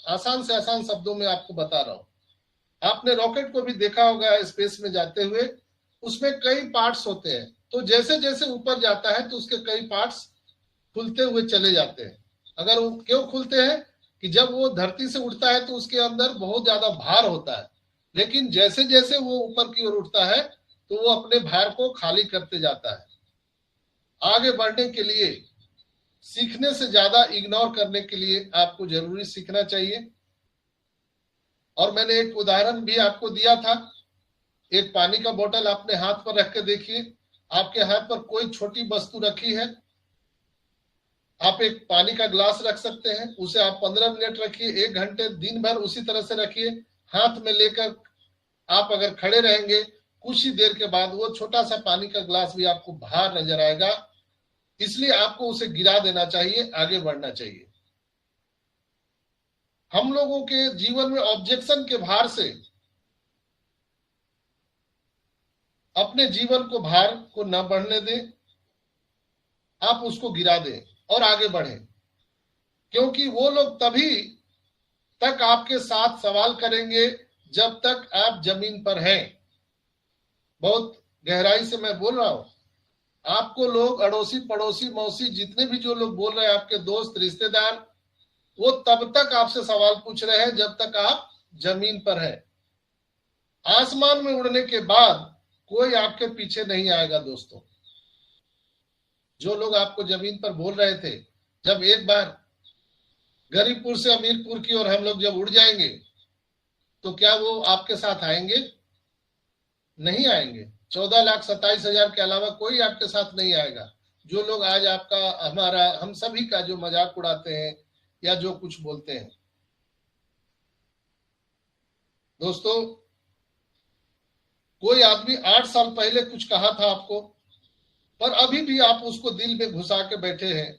आसान से आसान शब्दों में आपको बता रहा हूं। आपने रॉकेट को भी देखा होगा स्पेस में जाते हुए, उसमें कई पार्ट्स होते हैं, तो जैसे जैसे ऊपर जाता है तो उसके कई पार्ट्स खुलते हुए चले जाते हैं। अगर वो क्यों खुलते हैं कि जब वो धरती से उठता है तो उसके अंदर बहुत ज्यादा भार होता है, लेकिन जैसे जैसे वो ऊपर की ओर उठता है तो वो अपने भार को खाली करते जाता है। आगे बढ़ने के लिए सीखने से ज्यादा इग्नोर करने के लिए आपको जरूरी सीखना चाहिए। और मैंने एक उदाहरण भी आपको दिया था, एक पानी का बोतल आपने हाथ पर रख के देखिए, आपके हाथ पर कोई छोटी वस्तु रखी है, आप एक पानी का ग्लास रख सकते हैं, उसे आप 15 मिनट रखिए, 1 घंटे, दिन भर उसी तरह से रखिए, हाथ में लेकर आप अगर खड़े रहेंगे, कुछ ही देर के बाद वो छोटा सा पानी का ग्लास भी आपको बाहर नजर आएगा। इसलिए आपको उसे गिरा देना चाहिए, आगे बढ़ना चाहिए। हम लोगों के जीवन में ऑब्जेक्शन के भार से अपने जीवन को, भार को न बढ़ने दें, आप उसको गिरा दें और आगे बढ़ें, क्योंकि वो लोग तभी तक आपके साथ सवाल करेंगे जब तक आप जमीन पर हैं। बहुत गहराई से मैं बोल रहा हूं, आपको लोग अड़ोसी पड़ोसी मौसी जितने भी जो लोग बोल रहे हैं, आपके दोस्त रिश्तेदार, वो तब तक आपसे सवाल पूछ रहे हैं जब तक आप जमीन पर हैं। आसमान में उड़ने के बाद कोई आपके पीछे नहीं आएगा दोस्तों। जो लोग आपको जमीन पर बोल रहे थे, जब एक बार गरीबपुर से अमीरपुर की ओर हम लोग जब उड़ जाएंगे तो क्या वो आपके साथ आएंगे? नहीं आएंगे। 14,27,000 के अलावा कोई आपके साथ नहीं आएगा। जो लोग आज आपका, हमारा, हम सभी का जो मजाक उड़ाते हैं या जो कुछ बोलते हैं। दोस्तों, कोई आदमी 8 साल पहले कुछ कहा था आपको, पर अभी भी आप उसको दिल में घुसा के बैठे हैं,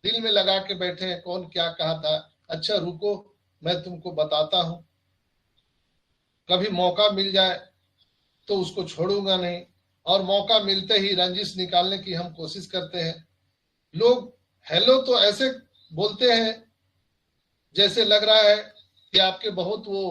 दिल में लगा के बैठे हैं, कौन क्या कहा था, अच्छा रुको मैं तुमको बताता हूं। कभी मौका मिल जाए तो उसको छोड़ूंगा नहीं, और मौका मिलते ही रंजिश निकालने की हम कोशिश करते हैं। लोग हेलो तो ऐसे बोलते हैं जैसे लग रहा है कि आपके बहुत वो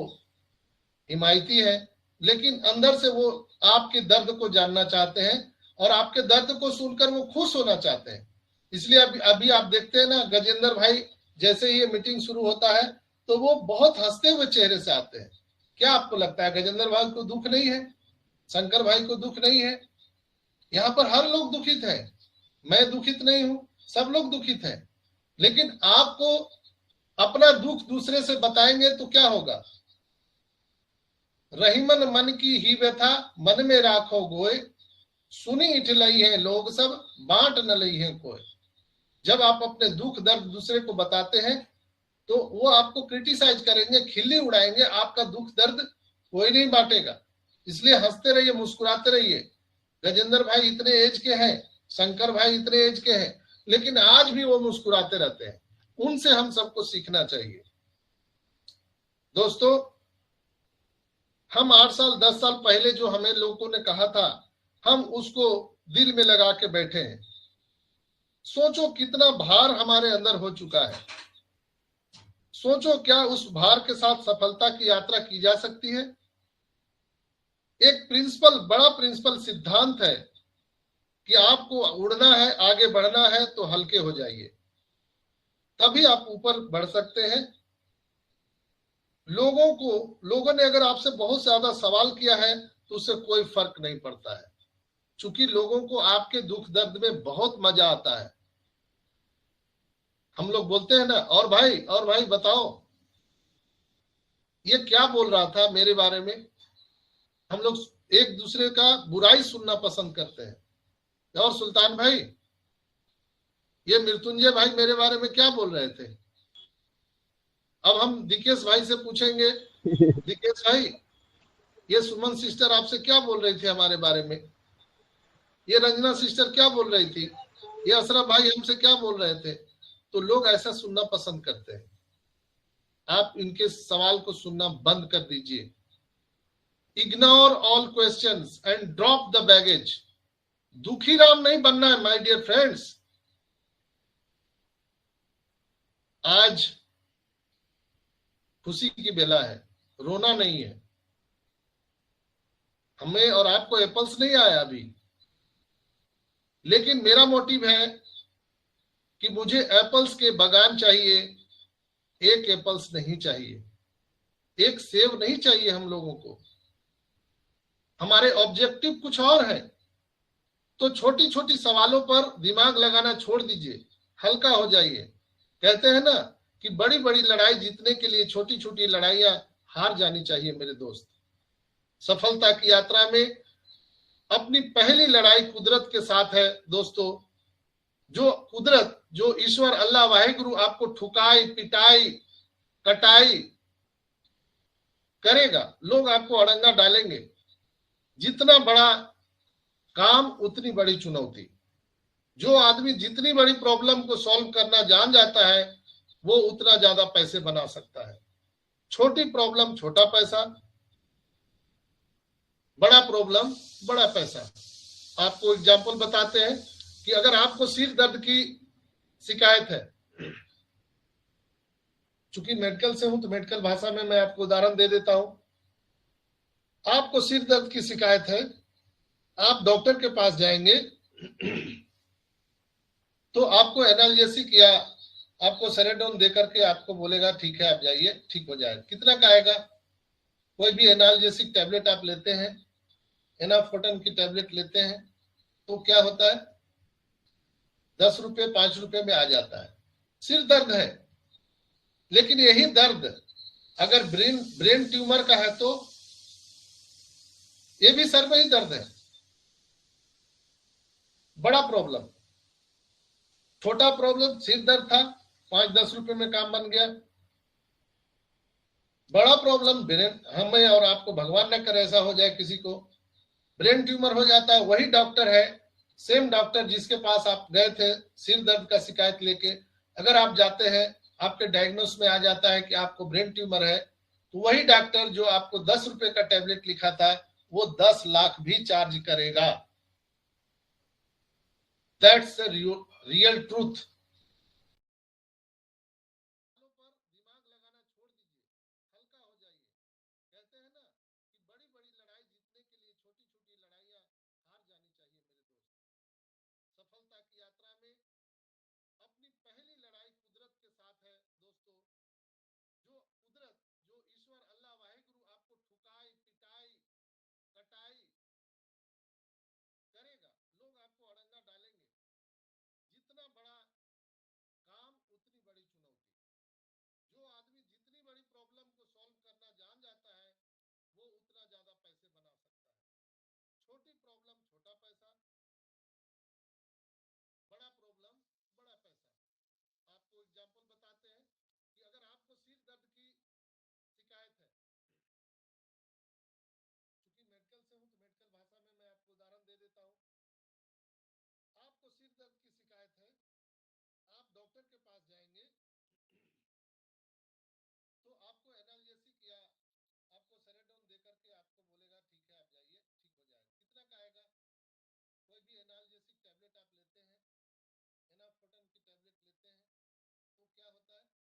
हिमायती है, लेकिन अंदर से वो आपके दर्द को जानना चाहते हैं और आपके दर्द को सुनकर वो खुश होना चाहते हैं। इसलिए अभी आप देखते हैं ना, गजेंद्र भाई जैसे ही ये मीटिंग शुरू होता है तो वो बहुत हंसते हुए चेहरे से आते हैं। क्या आपको लगता है गजेंद्र भाई को दुख नहीं है? शंकर भाई को दुख नहीं है? यहाँ पर हर लोग दुखित है, मैं दुखित नहीं हूं, सब लोग दुखित हैं। लेकिन आपको अपना दुख दूसरे से बताएंगे तो क्या होगा? रहीमन मन की ही व्यथा मन में राखो गोय, सुनी इठ लई है लोग सब बांट न लई है कोई। जब आप अपने दुख दर्द दूसरे को बताते हैं तो वो आपको क्रिटिसाइज करेंगे, खिल्ली उड़ाएंगे, आपका दुख दर्द कोई नहीं बांटेगा। इसलिए हंसते रहिए, मुस्कुराते रहिए। गजेंद्र भाई इतने एज के हैं, शंकर भाई इतने एज के हैं, लेकिन आज भी वो मुस्कुराते रहते हैं। उनसे हम सबको सीखना चाहिए। दोस्तों, हम 8 साल 10 साल पहले जो हमें लोगों ने कहा था, हम उसको दिल में लगा के बैठे हैं। सोचो कितना भार हमारे अंदर हो चुका है। सोचो क्या उस भार के साथ सफलता की यात्रा की जा सकती है? एक प्रिंसिपल, बड़ा प्रिंसिपल सिद्धांत है कि आपको उड़ना है, आगे बढ़ना है तो हल्के हो जाइए, तभी आप ऊपर बढ़ सकते हैं। लोगों ने अगर आपसे बहुत ज्यादा सवाल किया है तो उससे कोई फर्क नहीं पड़ता है, क्योंकि लोगों को आपके दुख दर्द में बहुत मजा आता है। हम लोग बोलते हैं ना, और भाई बताओ ये क्या बोल रहा था मेरे बारे में। हम लोग एक दूसरे का बुराई सुनना पसंद करते हैं। और सुल्तान भाई, ये मृत्युंजय भाई मेरे बारे में क्या बोल रहे थे? अब हम दिकेश भाई से पूछेंगे, दिकेश भाई ये सुमन सिस्टर आपसे क्या बोल रही थी हमारे बारे में? ये रंजना सिस्टर क्या बोल रही थी? ये अशरफ भाई हमसे क्या बोल रहे थे? तो लोग ऐसा सुनना पसंद करते हैं। आप इनके सवाल को सुनना बंद कर दीजिए। Ignore all questions and drop the baggage. दुखी राम नहीं बनना है माय डियर फ्रेंड्स। आज खुशी की बेला है, रोना नहीं है। हमें और आपको एप्पल्स नहीं आया अभी, लेकिन मेरा मोटिव है कि मुझे एप्पल्स के बागान चाहिए, एक एप्पल्स नहीं चाहिए, एक सेब नहीं चाहिए हम लोगों को। हमारे ऑब्जेक्टिव कुछ और है। तो छोटी छोटी सवालों पर दिमाग लगाना छोड़ दीजिए, हल्का हो जाइए। कहते हैं ना कि बड़ी बड़ी लड़ाई जीतने के लिए छोटी छोटी लड़ाइयां हार जानी चाहिए मेरे दोस्त। सफलता की यात्रा में अपनी पहली लड़ाई कुदरत के साथ है दोस्तों। जो कुदरत, जो ईश्वर अल्लाह वाहिगुरु आपको ठुकाई पिटाई कटाई करेगा, लोग आपको अड़ंगा डालेंगे। जितना बड़ा काम उतनी बड़ी चुनौती। जो आदमी जितनी बड़ी प्रॉब्लम को सॉल्व करना जान जाता है, वो उतना ज्यादा पैसे बना सकता है। छोटी प्रॉब्लम छोटा पैसा, बड़ा प्रॉब्लम बड़ा पैसा। आपको एग्जांपल बताते हैं कि अगर आपको सिर दर्द की शिकायत है, चूंकि मेडिकल से हूं तो मेडिकल भाषा में मैं आपको उदाहरण दे देता हूं। आपको सिर दर्द की शिकायत है, आप डॉक्टर के पास जाएंगे तो आपको एनाल्जेसिक या आपको सेरेडोन देकर के आपको बोलेगा ठीक है आप जाइए, ठीक हो जाएगा। कितना का आएगा? कोई भी एनाल्जेसिक टैबलेट आप लेते हैं, एनाफोर्टन की टैबलेट लेते हैं, तो क्या होता है, 10 रुपए 5 रुपए में आ जाता है। सिर दर्द है, लेकिन यही दर्द अगर ब्रेन ब्रेन ट्यूमर का है तो ये भी सर में ही दर्द है। बड़ा प्रॉब्लम, छोटा प्रॉब्लम सिर दर्द था, 5-10 रुपए में काम बन गया। बड़ा प्रॉब्लम ब्रेन, हमें और आपको भगवान न करे ऐसा हो जाए किसी को, ब्रेन ट्यूमर हो जाता है। वही डॉक्टर है, सेम डॉक्टर जिसके पास आप गए थे सिर दर्द का शिकायत लेके, अगर आप जाते हैं आपके डायग्नोस में आ जाता है कि आपको ब्रेन ट्यूमर है, तो वही डॉक्टर जो आपको 10 रुपए का टैबलेट लिखा था वो 10 लाख भी चार्ज करेगा। That's real truth. पर दिमाग लगाना छोड़ दीजिए, हल्का हो जाइए। कहते हैं ना कि बड़ी बड़ी लड़ाई जीतने के लिए छोटी छोटी लड़ाइयां हार जानी चाहिए मेरे दोस्त। सफलता की यात्रा में अपनी पहली लड़ाई कुदरत के साथ है दोस्तों। जो कुदरत, जो ईश्वर अल्लाह वाहिगुरु आपको ठुकाई पिटाई कटाई करेगा, लोग आपको अड़ंगा डालेंगे। जितना बड़ा काम उतनी बड़ी चुनौती। जो आदमी जितनी बड़ी प्रॉब्लम को सॉल्व करना जान जाता है, वो उतना ज्यादा पैसे बना सकता है। छोटी प्रॉब्लम छोटा पैसा, बड़ा प्रॉब्लम बड़ा पैसा। आपको एग्जांपल बताते हैं कि अगर आपको सिर दर्द की शिकायत है, चूंकि मेडिकल से हूं तो मेडिकल भाषा में मैं आपको उदाहरण दे देता हूं। आपको सिर दर्द की शिकायत है, आप डॉक्टर के पास जाएंगे तो आपको एनाल्जेसिक या आपको सेरेडोन देकर के आपको बोलेगा ठीक है आप जाइए, ठीक हो जाएगा। कितना का आएगा? कोई भी एनाल्जेसिक टैबलेट आप लेते हैं, एनाफोर्टन की टैबलेट लेते हैं, तो क्या होता है,